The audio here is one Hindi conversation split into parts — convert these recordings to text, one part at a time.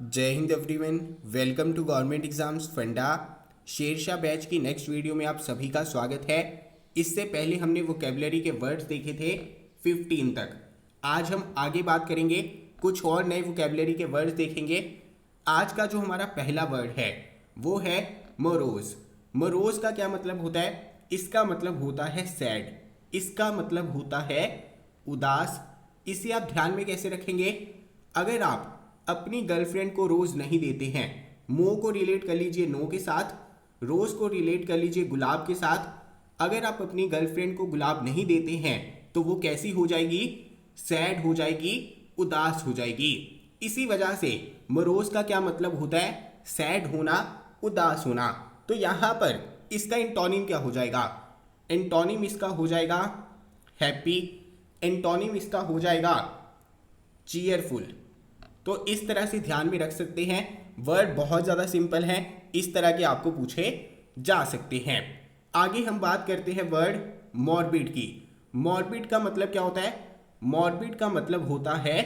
जय हिंद everyone. Welcome to government exams फंडा। शेरशाह बैच की नेक्स्ट वीडियो में आप सभी का स्वागत है। इससे पहले हमने वोकैबुलरी के वर्ड्स देखे थे 15 तक। आज हम आगे बात करेंगे, कुछ और नए वोकैबुलरी के वर्ड्स देखेंगे। आज का जो हमारा पहला वर्ड है वो है मोरोज। मोरोज का क्या मतलब होता है? इसका मतलब होता है सैड, इसका मतलब होता है उदास। इसे आप ध्यान में कैसे रखेंगे? अगर आप अपनी गर्लफ्रेंड को रोज नहीं देते हैं, मो को रिलेट कर लीजिए नो के साथ, रोज को रिलेट कर लीजिए गुलाब के साथ। अगर आप अपनी गर्लफ्रेंड को गुलाब नहीं देते हैं तो वो कैसी हो जाएगी? सैड हो जाएगी, उदास हो जाएगी। इसी वजह से मरोज का क्या मतलब होता है? सैड होना, उदास होना। तो यहां पर इसका एंटोनिम क्या हो जाएगा? एंटोनिम इसका हो जाएगा हैप्पी, एंटोनिम इसका हो जाएगा चीयरफुल। तो इस तरह से ध्यान में रख सकते हैं। वर्ड बहुत ज़्यादा सिंपल है, इस तरह के आपको पूछे जा सकते हैं। आगे हम बात करते हैं वर्ड मॉर्बिड की। मॉर्बिड का मतलब क्या होता है? मॉर्बिड का मतलब होता है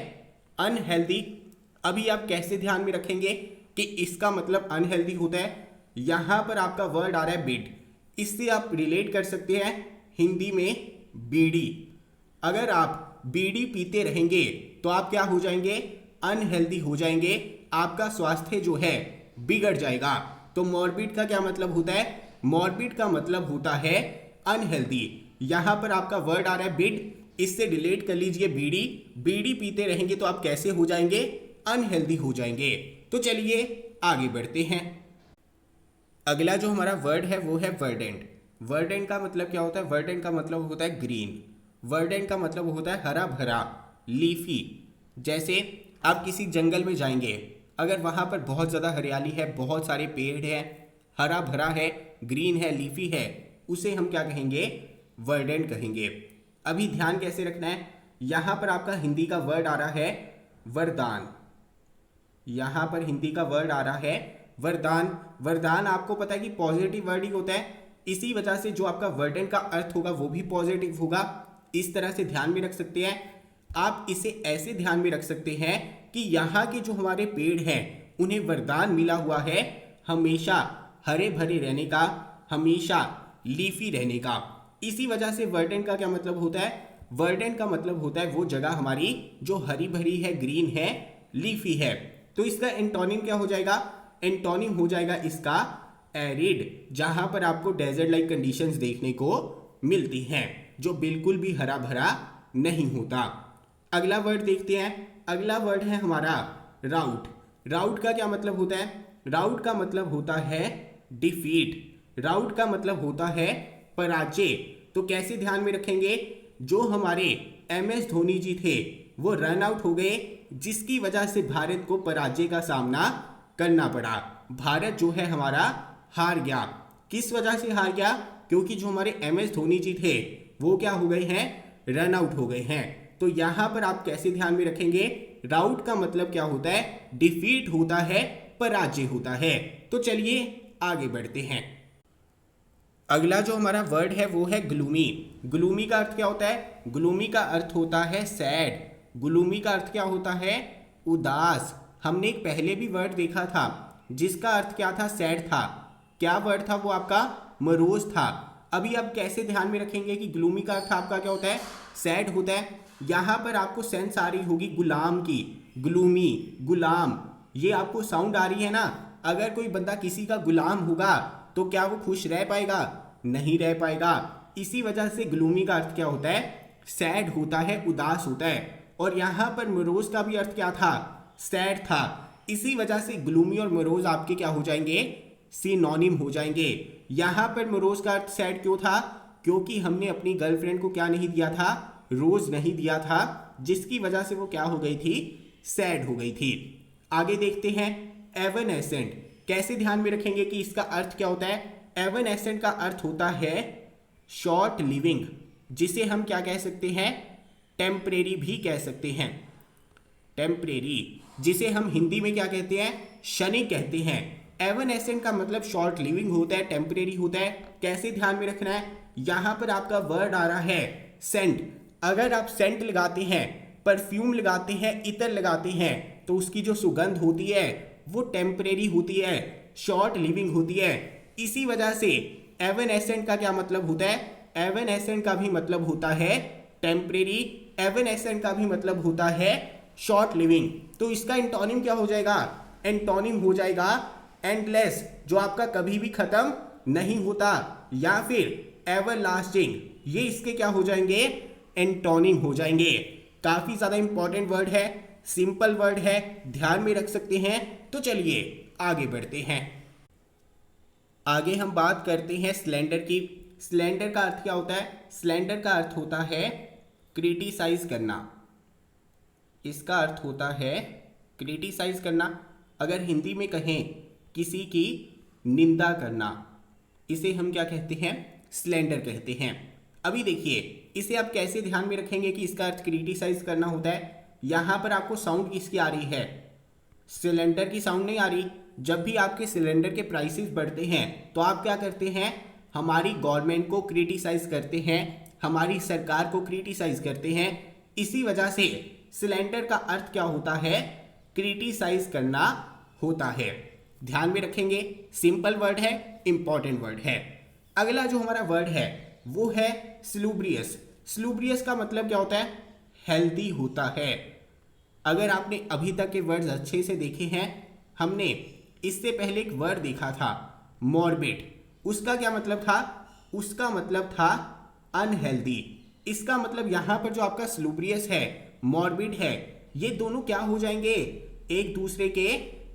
अनहेल्दी। अभी आप कैसे ध्यान में रखेंगे कि इसका मतलब अनहेल्दी होता है? यहां पर आपका वर्ड आ रहा है बिड, इससे आप रिलेट कर सकते हैं हिंदी में बीड़ी। अगर आप बीड़ी पीते रहेंगे तो आप क्या हो जाएंगे? अनहेल्दी हो जाएंगे, आपका स्वास्थ्य जो है बिगड़ जाएगा। तो मॉर्बिड का क्या मतलब होता है? मॉर्बिड का मतलब होता है अनहेल्दी। यहां पर आपका वर्ड आ रहा है बिड, इससे रिलेट कर लीजिए बीड़ी। बीड़ी पीते रहेंगे तो आप कैसे हो जाएंगे? अनहेल्दी हो जाएंगे। तो चलिए आगे बढ़ते हैं। अगला जो हमारा वर्ड है वो है वर्डेंट। वर्डेंट का मतलब क्या होता है? वर्डेंट का मतलब होता है ग्रीन। वर्डेंट का मतलब होता है हरा भरा, लीफी। जैसे आप किसी जंगल में जाएंगे, अगर वहाँ पर बहुत ज़्यादा हरियाली है, बहुत सारे पेड़ हैं, हरा भरा है, ग्रीन है, लीफी है, उसे हम क्या कहेंगे? वर्डेंट कहेंगे। अभी ध्यान कैसे रखना है? यहाँ पर आपका हिंदी का वर्ड आ रहा है वरदान। यहाँ पर हिंदी का वर्ड आ रहा है वरदान। वरदान आपको पता है कि पॉजिटिव वर्ड ही होता है, इसी वजह से जो आपका वर्डेंट का अर्थ होगा वो भी पॉजिटिव होगा। इस तरह से ध्यान में रख सकते हैं। आप इसे ऐसे ध्यान में रख सकते हैं कि यहाँ के जो हमारे पेड़ हैं उन्हें वरदान मिला हुआ है हमेशा हरे भरे रहने का, हमेशा लीफी रहने का। इसी वजह से वर्डेंट का क्या मतलब होता है? वर्डेंट का मतलब होता है वो जगह हमारी जो हरी भरी है, ग्रीन है, लीफी है। तो इसका एंटोनिम क्या हो जाएगा? एंटोनिम हो जाएगा इसका एरिड, जहां पर आपको डेजर्ट लाइक कंडीशंस देखने को मिलती हैं, जो बिल्कुल भी हरा भरा नहीं होता। अगला वर्ड देखते हैं। अगला वर्ड है हमारा राउट। राउट का क्या मतलब होता है? राउट का मतलब होता है डिफीट। राउट का मतलब होता है पराजय। तो कैसे ध्यान में रखेंगे? जो हमारे MS धोनी जी थे वो रन आउट हो गए, जिसकी वजह से भारत को पराजय का सामना करना पड़ा। भारत जो है हमारा हार गया। किस वजह से हार गया? क्योंकि जो हमारे MS धोनी जी थे वो क्या हो गए हैं? रन आउट हो गए हैं। तो यहां पर आप कैसे ध्यान में रखेंगे? राउट का मतलब क्या होता है? डिफीट होता है, पराजय होता है। तो चलिए आगे बढ़ते हैं। अगला जो हमारा वर्ड है वो है ग्लूमी। ग्लूमी का अर्थ क्या होता है? ग्लूमी का अर्थ होता है सैड। ग्लूमी का अर्थ क्या होता है? उदास। हमने एक पहले भी वर्ड देखा था जिसका अर्थ क्या था? सैड था। क्या वर्ड था वो आपका? मरोज था। अभी आप कैसे ध्यान में रखेंगे कि ग्लूमी का अर्थ आपका क्या होता है? सैड होता है। यहां पर आपको सेंस आ रही होगी गुलाम की, ग्लूमी, गुलाम, ये आपको साउंड आ रही है ना। अगर कोई बंदा किसी का गुलाम होगा तो क्या वो खुश रह पाएगा? नहीं रह पाएगा। इसी वजह से ग्लूमी का अर्थ क्या होता है? सैड होता है, उदास होता है। और यहां पर मरोज का भी अर्थ क्या था? सैड था। इसी वजह से ग्लूमी और मरोज आपके क्या हो जाएंगे? सिनोनिम हो जाएंगे। यहां पर मरोज का अर्थ सैड क्यों था? क्योंकि हमने अपनी गर्लफ्रेंड को क्या नहीं दिया था? रोज नहीं दिया था, जिसकी वजह से वो क्या हो गई थी? सैड हो गई थी। आगे देखते हैं एवनेसेंट। कैसे ध्यान में रखेंगे कि इसका अर्थ क्या होता है? एवनेसेंट का अर्थ होता है शॉर्ट लिविंग, जिसे हम क्या कह सकते हैं? टेम्परेरी भी कह सकते हैं। टेम्परेरी, जिसे हम हिंदी में क्या कहते हैं? क्षणिक कहते हैं। एवनेसेंट का मतलब शॉर्ट लिविंग होता है, टेम्परेरी होता है। कैसे ध्यान में रखना है? यहां पर आपका वर्ड आ रहा है सेंट। अगर आप सेंट लगाते हैं परफ्यूम लगाते हैं, इत्र लगाते हैं, तो उसकी जो सुगंध होती है वो टेम्परेरी होती है, शॉर्ट लिविंग होती है। इसी वजह से एवनेसेंट का क्या मतलब होता है? एवनेसेंट का भी मतलब होता है टेम्परेरी, एवनेसेंट का भी मतलब होता है शॉर्ट लिविंग। तो इसका एंटोनिम क्या हो जाएगा? एंटोनिम हो जाएगा एंडलेस, जो आपका कभी भी खत्म नहीं होता, या फिर एवरलास्टिंग। ये इसके क्या हो जाएंगे? एंटोनिम हो जाएंगे। काफी ज्यादा इंपॉर्टेंट वर्ड है, सिंपल वर्ड है, ध्यान में रख सकते हैं। तो चलिए आगे बढ़ते हैं। आगे हम बात करते हैं स्लेंडर की। स्लेंडर का अर्थ क्या होता है? स्लेंडर का अर्थ होता है क्रिटिसाइज करना। इसका अर्थ होता है क्रिटिसाइज करना। अगर हिंदी में कहें किसी की निंदा करना, इसे हम क्या कहते हैं? स्लेंडर कहते हैं। अभी देखिए इसे आप कैसे ध्यान में रखेंगे कि इसका अर्थ क्रिटिसाइज करना होता है। यहां पर आपको साउंड किसकी आ रही है? सिलेंडर की साउंड नहीं आ रही। जब भी आपके सिलेंडर के प्राइसेस बढ़ते हैं तो आप क्या करते हैं? हमारी गवर्नमेंट को क्रिटिसाइज करते हैं, हमारी सरकार को क्रिटिसाइज करते हैं। इसी वजह से सिलेंडर का अर्थ क्या होता है? क्रिटिसाइज करना होता है। ध्यान में रखेंगे, सिंपल वर्ड है, इंपॉर्टेंट वर्ड है। अगला जो हमारा वर्ड है वो है स्लूब्रियस। स्लूब्रियस का मतलब क्या होता है? हेल्दी होता है। अगर आपने अभी तक के वर्ड्स अच्छे से देखे हैं, हमने इससे पहले एक वर्ड देखा था मॉर्बिड। उसका क्या मतलब था? उसका मतलब था अनहेल्दी। इसका मतलब यहां पर जो आपका स्लूब्रियस है, मॉर्बिड है, ये दोनों क्या हो जाएंगे? एक दूसरे के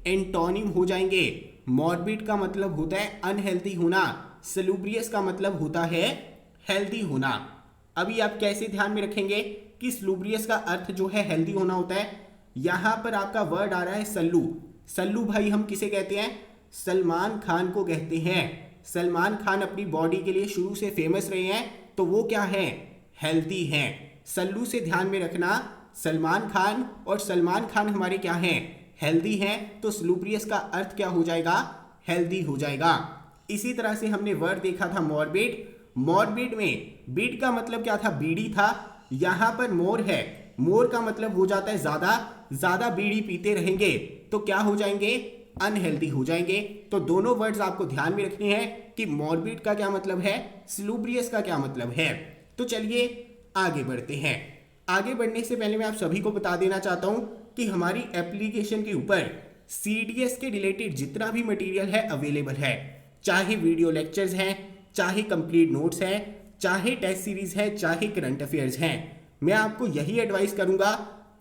एंटोनिम हो जाएंगे। मॉर्बिड का मतलब होता है अनहेल्दी होना, स्लूब्रियस का मतलब होता है हेल्दी होना। अभी आप कैसे ध्यान में रखेंगे कि स्लूब्रियस का अर्थ जो है हेल्दी होना होता है? यहां पर आपका वर्ड आ रहा है सल्लू। सल्लू भाई हम किसे कहते हैं? सलमान खान को कहते हैं। सलमान खान अपनी बॉडी के लिए शुरू से फेमस रहे हैं, तो वो क्या है? हेल्दी हैं। सल्लू से ध्यान में रखना, सलमान खान और सलमान खान हमारे क्या हैं? हेल्दी हैं। तो स्लूब्रियस का अर्थ क्या हो जाएगा? हेल्दी हो जाएगा। इसी तरह से हमने वर्ड देखा था मॉर्बिड। मॉर्बिड में बीड का मतलब क्या था? बीड़ी था। यहां पर मोर है, मोर का मतलब हो जाता है ज्यादा। ज्यादा बीड़ी पीते रहेंगे तो क्या हो जाएंगे? अनहेल्दी हो जाएंगे। तो दोनों वर्ड्स आपको ध्यान में रखने हैं कि मॉर्बिड का क्या मतलब है, स्लूब्रियस का क्या मतलब है। तो चलिए आगे बढ़ते हैं। आगे बढ़ने से पहले मैं आप सभी को बता देना चाहता हूं कि हमारी एप्लीकेशन के ऊपर सीडीएस के रिलेटेड जितना भी मटेरियल है अवेलेबल है, चाहे वीडियो लेक्चर्स हैं, चाहे कंप्लीट नोट्स हैं, चाहे टेस्ट सीरीज है, चाहे करंट अफेयर्स हैं। मैं आपको यही एडवाइस करूंगा,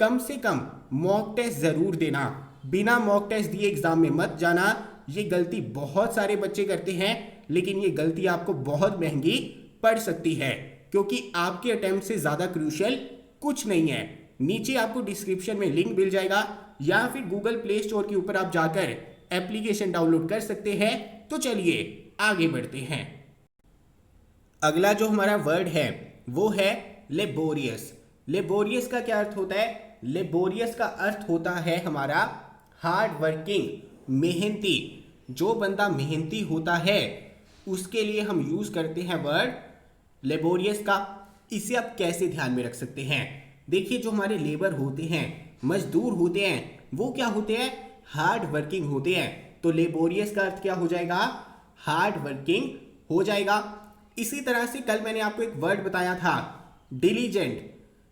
कम से कम मॉक टेस्ट जरूर देना। बिना मॉक टेस्ट दिए एग्जाम में मत जाना। ये गलती बहुत सारे बच्चे करते हैं, लेकिन ये गलती आपको बहुत महंगी पड़ सकती है, क्योंकि आपके अटेम्प्ट से ज्यादा क्रूशियल कुछ नहीं है। नीचे आपको डिस्क्रिप्शन में लिंक मिल जाएगा, या फिर गूगल प्ले स्टोर के ऊपर आप जाकर एप्लीकेशन डाउनलोड कर सकते हैं। तो चलिए आगे बढ़ते हैं। अगला जो हमारा वर्ड है वो है लेबोरियस। लेबोरियस का क्या अर्थ होता है? लेबोरियस का अर्थ होता है हमारा हार्ड वर्किंग, मेहनती। जो बंदा मेहनती होता है उसके लिए हम यूज करते हैं वर्ड लेबोरियस का। इसे आप कैसे ध्यान में रख सकते हैं? देखिए जो हमारे लेबर होते हैं, मजदूर होते हैं, वो क्या होते हैं? हार्ड वर्किंग होते हैं। तो लेबोरियस का अर्थ क्या हो जाएगा? हार्ड वर्किंग हो जाएगा। इसी तरह से कल मैंने आपको एक वर्ड बताया था डिलीजेंट,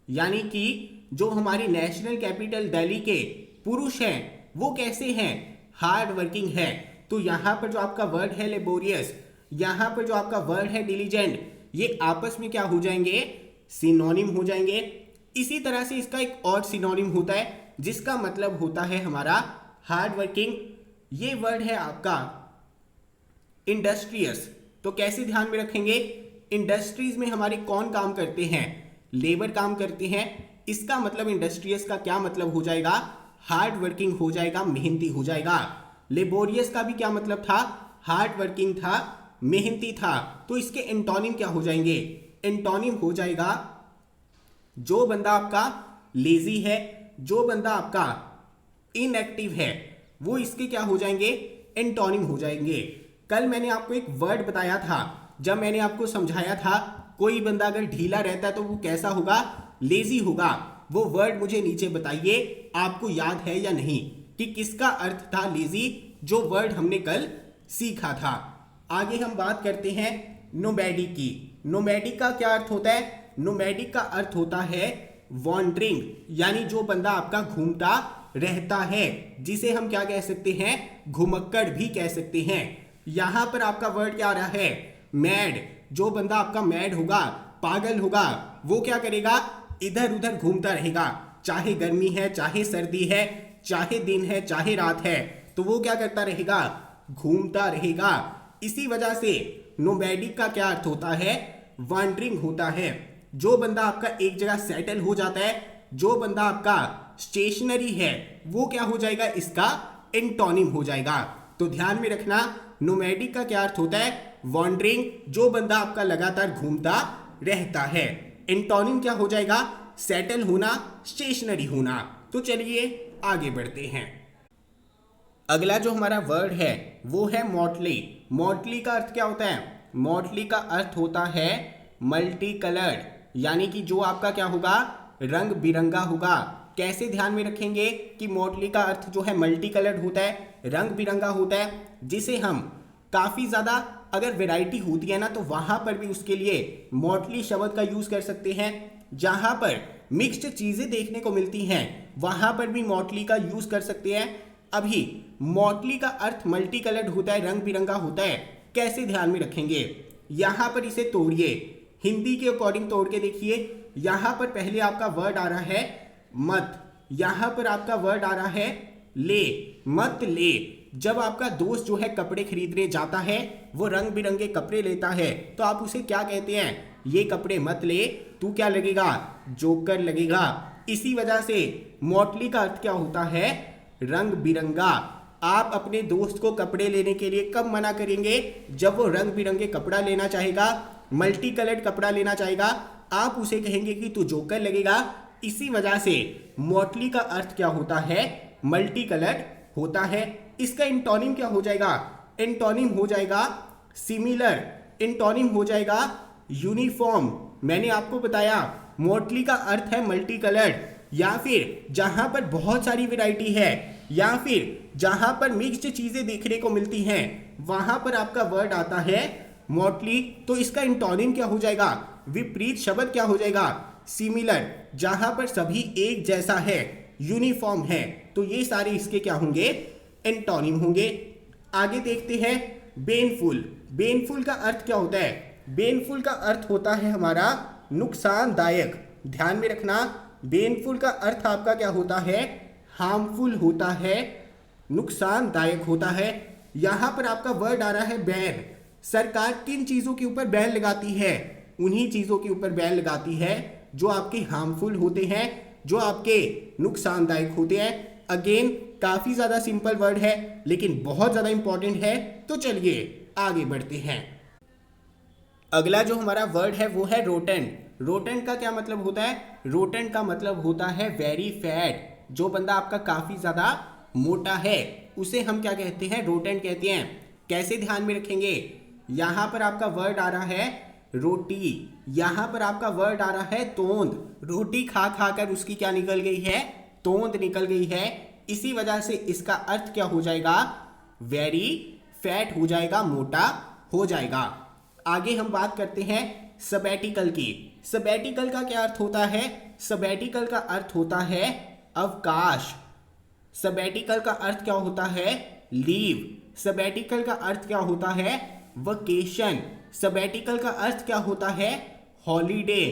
यानी कि जो हमारी नेशनल कैपिटल दिल्ली के पुरुष हैं वो कैसे हैं? हार्ड वर्किंग है। तो यहां पर जो आपका वर्ड है लेबोरियस, यहां पर जो आपका वर्ड है डिलीजेंट, ये आपस में क्या हो जाएंगे? सिनोनिम हो जाएंगे। इसी तरह से इसका एक और सिनोनिम होता है जिसका मतलब होता है हमारा हार्ड वर्किंग। ये वर्ड है आपका इंडस्ट्रियस। तो कैसे ध्यान में रखेंगे? इंडस्ट्रीज में हमारे कौन काम करते हैं? लेबर काम करते हैं। इसका मतलब इंडस्ट्रियस का क्या मतलब हो जाएगा? हार्ड वर्किंग हो जाएगा, मेहनती हो जाएगा। लेबोरियस का भी क्या मतलब था? हार्ड वर्किंग था, मेहनती था। तो इसके एंटोनिम क्या हो जाएंगे? एंटोनिम हो जाएगा जो बंदा आपका लेजी है, जो बंदा आपका इनएक्टिव है, वो इसके क्या हो जाएंगे? एंटोनिम हो जाएंगे। कल मैंने आपको एक वर्ड बताया था, जब मैंने आपको समझाया था कोई बंदा अगर ढीला रहता है तो वो कैसा होगा? लेजी होगा। वो वर्ड मुझे नीचे बताइए, आपको याद है या नहीं कि किसका अर्थ था लेजी, जो वर्ड हमने कल सीखा था। आगे हम बात करते हैं नोमैडिक की। नोमैडिक का क्या अर्थ होता है? नोमैडिक का अर्थ होता है वॉन्डरिंग, यानी जो बंदा आपका घूमता रहता है, जिसे हम क्या कह सकते हैं? घुमक्कड़ भी कह सकते हैं। यहां पर आपका वर्ड क्या आ रहा है? मैड। जो बंदा आपका मैड होगा, पागल होगा, वो क्या करेगा? इधर उधर घूमता रहेगा, चाहे गर्मी है, चाहे सर्दी है, चाहे दिन है, चाहे रात है, तो वो क्या करता रहेगा? घूमता रहेगा। इसी वजह से नोमैडिक का क्या अर्थ होता है? वॉन्डरिंग होता है। जो बंदा आपका एक जगह सेटल हो जाता है, जो बंदा आपका स्टेशनरी है, वो क्या हो जाएगा? इसका एंटोनिम हो जाएगा। तो ध्यान में रखना, नोमैडिक का क्या अर्थ होता है? वॉन्डरिंग, जो बंदा आपका लगातार घूमता रहता है। एंटोनिम क्या हो जाएगा? सेटल होना, स्टेशनरी होना। तो चलिए आगे बढ़ते हैं। अगला जो हमारा वर्ड है वो है मॉटली। मॉटली का अर्थ क्या होता है? मॉटली का अर्थ होता है मल्टी कलर्ड, यानी कि जो आपका क्या होगा? रंग बिरंगा होगा। कैसे ध्यान में रखेंगे कि मॉटली का अर्थ जो है मल्टी कलर्ड होता है, रंग बिरंगा होता है, जिसे हम काफ़ी ज़्यादा अगर वैरायटी होती है ना, तो वहाँ पर भी उसके लिए मॉटली शब्द का यूज़ कर सकते हैं। जहाँ पर मिक्स्ड चीज़ें देखने को मिलती हैं, वहाँ पर भी मॉटली का यूज़ कर सकते हैं। अभी मॉटली का अर्थ मल्टी कलर्ड होता है, रंग बिरंगा होता है। कैसे ध्यान में रखेंगे? यहाँ पर इसे तोड़िए, हिंदी के अकॉर्डिंग तोड़ के देखिए। यहाँ पर पहले आपका वर्ड आ रहा है मत, यहाँ पर आपका वर्ड आ रहा है ले। मत ले। जब आपका दोस्त जो है कपड़े खरीदने जाता है, वो रंग बिरंगे कपड़े लेता है, तो आप उसे क्या कहते हैं? ये कपड़े मत ले, तू क्या लगेगा? जोकर लगेगा। इसी वजह से मॉटली का अर्थ क्या होता है? रंग बिरंगा। आप अपने दोस्त को कपड़े लेने के लिए कब मना करेंगे? जब वो रंग बिरंगे कपड़ा लेना चाहेगा, मल्टी कलर्ड कपड़ा लेना चाहेगा, आप उसे कहेंगे कि तू जोकर लगेगा। इसी वजह से मॉटली का अर्थ क्या होता है? मल्टी कलर्ड होता है। इसका एंटोनिम क्या हो जाएगा? एंटोनिम हो जाएगा सिमिलर, एंटोनिम हो जाएगा यूनिफॉर्म। मैंने आपको बताया मॉटली का अर्थ है मल्टी कलर्ड, या फिर जहां पर बहुत सारी वैरायटी है, या फिर जहां पर मिक्स्ड चीजें देखने को मिलती हैं, वहां पर आपका वर्ड आता है मॉटली। तो इसका एंटोनिम क्या हो जाएगा? विपरीत शब्द क्या हो जाएगा? सिमिलर। जहां पर सभी एक जैसा है, यूनिफॉर्म है, तो ये सारे इसके क्या होंगे? एंटोनिम होंगे। आगे देखते हैं बेनफुल। बेनफुल का अर्थ क्या होता है? बेनफुल का अर्थ होता है हमारा नुकसानदायक। ध्यान में रखना, बेनफुल का अर्थ आपका क्या होता है? हार्मफुल होता है, नुकसानदायक होता है। यहां पर आपका वर्ड आ रहा है बैन। सरकार किन चीजों के ऊपर बैन लगाती है? उन्हीं चीजों के ऊपर बैन लगाती है जो आपके हार्मफुल होते हैं, जो आपके नुकसानदायक होते हैं। अगेन काफी ज्यादा सिंपल वर्ड है, लेकिन बहुत ज्यादा इंपॉर्टेंट है। तो चलिए आगे बढ़ते हैं। अगला जो हमारा वर्ड है वो है रोटेंट। रोटेंट का क्या मतलब होता है? रोटेंट का मतलब होता है वेरी फैट। जो बंदा आपका काफी ज्यादा मोटा है, उसे हम क्या कहते हैं? रोटेंट कहते हैं। कैसे ध्यान में रखेंगे? यहां पर आपका वर्ड आ रहा है रोटी, यहां पर आपका वर्ड आ रहा है तोंद। रोटी खा खाकर उसकी क्या निकल गई है? तोंद निकल गई है। इसी वजह से इसका अर्थ क्या हो जाएगा? वेरी फैट हो जाएगा, मोटा हो जाएगा। आगे हम बात करते हैं सबैटिकल की। सबैटिकल का क्या अर्थ होता है? सबैटिकल का अर्थ होता है अवकाश। सबैटिकल का अर्थ क्या होता है? लीव। सबैटिकल का अर्थ क्या होता है? वकेशन। सबैटिकल का अर्थ क्या होता है? हॉलीडे।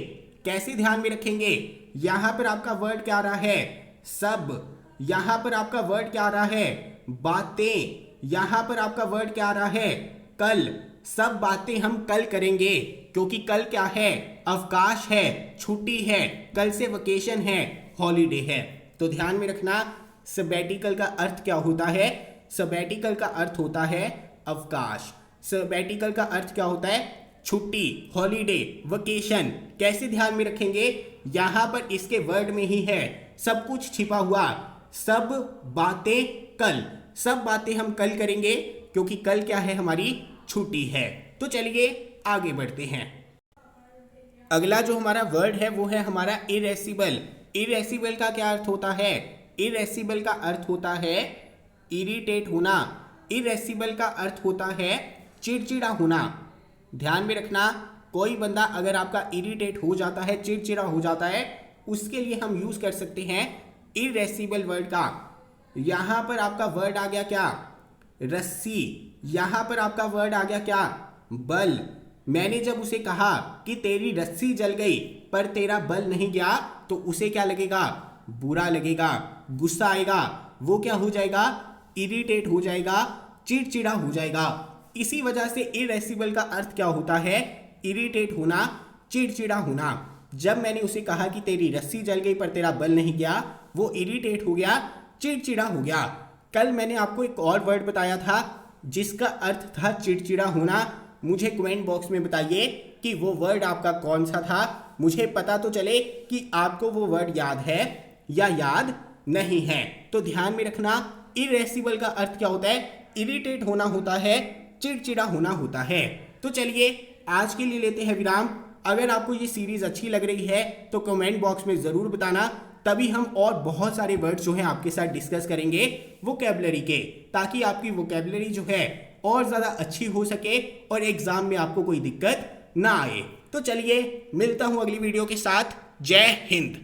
कैसे ध्यान में रखेंगे? यहां पर आपका वर्ड क्या आ रहा है? सब। यहां पर आपका वर्ड क्या आ रहा है? बातें। यहां पर आपका वर्ड क्या आ रहा है? कल। सब बातें हम कल करेंगे, क्योंकि कल क्या है? अवकाश है, छुट्टी है, कल से वकेशन है, हॉलीडे है। तो ध्यान में रखना, सबैटिकल का अर्थ क्या होता है? सबैटिकल का अर्थ होता है अवकाश। सबैटिकल का अर्थ क्या होता है? छुट्टी, हॉलीडे, वकेशन। कैसे ध्यान में रखेंगे? यहां पर इसके वर्ड में ही है सब कुछ छिपा हुआ। सब बातें कल, सब बातें हम कल करेंगे, क्योंकि कल क्या है? हमारी छुट्टी है। तो चलिए आगे बढ़ते हैं। अगला जो हमारा वर्ड है वो है हमारा इरेसिबल। इरेसिबल का क्या अर्थ होता है? इरेसिबल का अर्थ होता है इरिटेट होना। इरेसिबल का अर्थ होता है चिड़चिड़ा होना। ध्यान में रखना, कोई बंदा अगर आपका इरिटेट हो जाता है, चिड़चिड़ा हो जाता है, उसके लिए हम यूज कर सकते हैं इरेसिबल वर्ड का। यहां पर आपका वर्ड आ गया क्या? रस्सी। यहां पर आपका वर्ड आ गया क्या? बल। मैंने जब उसे कहा कि तेरी रस्सी जल गई पर तेरा बल नहीं गया, तो उसे क्या लगेगा? बुरा लगेगा, गुस्सा आएगा, वो क्या हो जाएगा? इरिटेट हो जाएगा, चिड़चिड़ा हो जाएगा। इसी वजह से इरेसिबल का अर्थ क्या होता है? इरिटेट होना, चिड़चिड़ा होना। जब मैंने उसे कहा कि तेरी रस्सी जल गई पर तेरा बल नहीं गया, वो इरिटेट हो गया, चिड़चिड़ा हो गया। कल मैंने आपको एक और वर्ड बताया था जिसका अर्थ था चिड़चिड़ा होना। मुझे कमेंट बॉक्स में बताइए कि वो वर्ड आपका कौन सा था, मुझे पता तो चले कि आपको वो वर्ड याद है या याद नहीं है। तो ध्यान में रखना, इरेसिबल का अर्थ क्या होता है? इरिटेट होना होता है, चिड़चिड़ा होना होता है। तो चलिए आज के लिए लेते हैं विराम। अगर आपको ये सीरीज अच्छी लग रही है तो कमेंट बॉक्स में जरूर बताना, तभी हम और बहुत सारे वर्ड्स जो हैं आपके साथ डिस्कस करेंगे वोकैबुलरी के, ताकि आपकी वोकैबुलरी जो है और ज़्यादा अच्छी हो सके और एग्जाम में आपको कोई दिक्कत ना आए। तो चलिए मिलता हूं अगली वीडियो के साथ। जय हिंद।